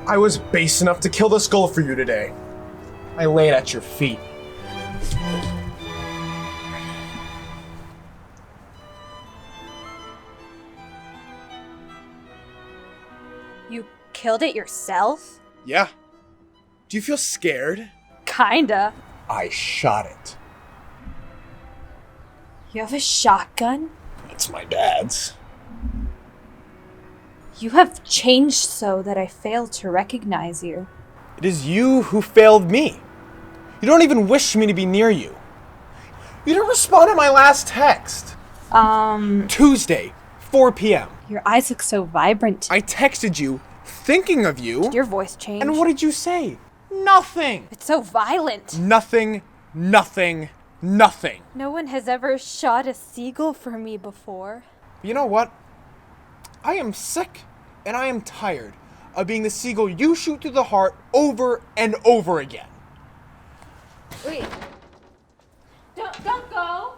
I was base enough to kill the skull for you today. I lay it at your feet. You killed it yourself? Yeah. Do you feel scared? Kinda. I shot it. You have a shotgun? It's my dad's. You have changed so that I fail to recognize you. It is you who failed me. You don't even wish me to be near you. You didn't respond to my last text. Tuesday, 4 p.m. Your eyes look so vibrant. I texted you, thinking of you. Your voice changed. And what did you say? Nothing. It's so violent. Nothing, nothing, nothing. No one has ever shot a seagull for me before. You know what? I am sick and I am tired of being the seagull you shoot through the heart over and over again. Wait. Don't go.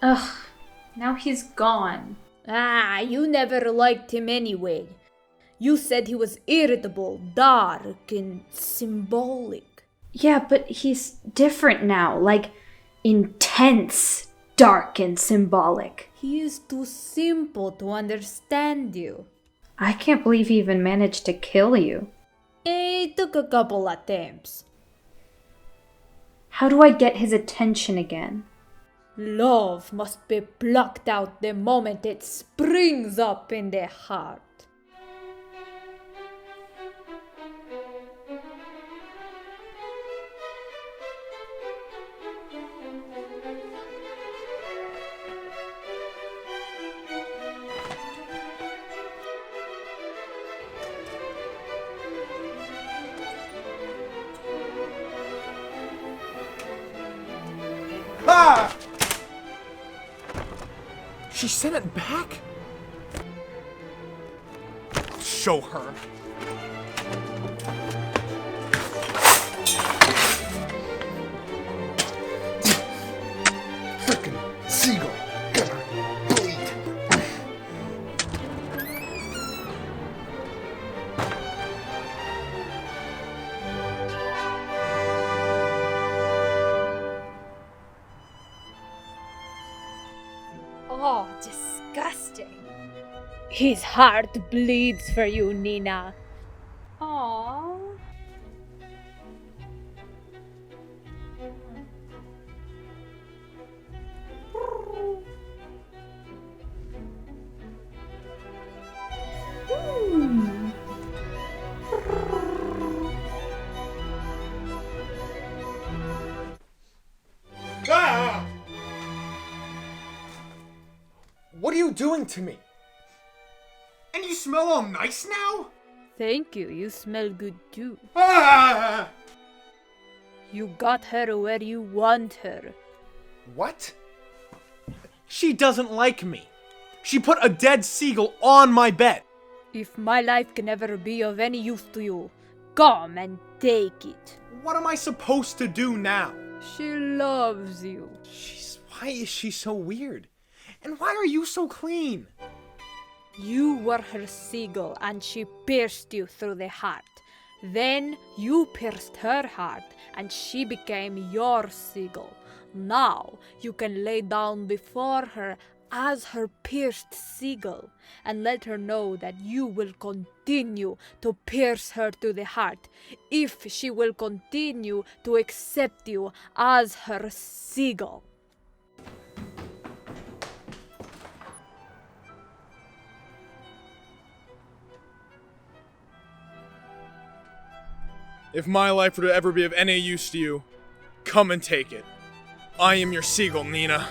Ugh, now he's gone. You never liked him anyway. You said he was irritable, dark, and symbolic. Yeah, but he's different now, like intense, dark, and symbolic. He is too simple to understand you. I can't believe he even managed to kill you. It took a couple attempts. How do I get his attention again? Love must be plucked out the moment it springs up in the heart. Ah! She sent it back? I'll show her. Frickin' seagull. Gonna bleed. Oh, disgusting. His heart bleeds for you, Nina. Aww. Ah! What are you doing to me? And you smell all nice now? Thank you, you smell good too. Ah! You got her where you want her. What? She doesn't like me. She put a dead seagull on my bed. If my life can ever be of any use to you, come and take it. What am I supposed to do now? She loves you. Why is she so weird? And why are you so clean? You were her seagull and she pierced you through the heart. Then you pierced her heart and she became your seagull. Now you can lay down before her as her pierced seagull and let her know that you will continue to pierce her to the heart if she will continue to accept you as her seagull. If my life were to ever be of any use to you, come and take it. I am your seagull, Nina.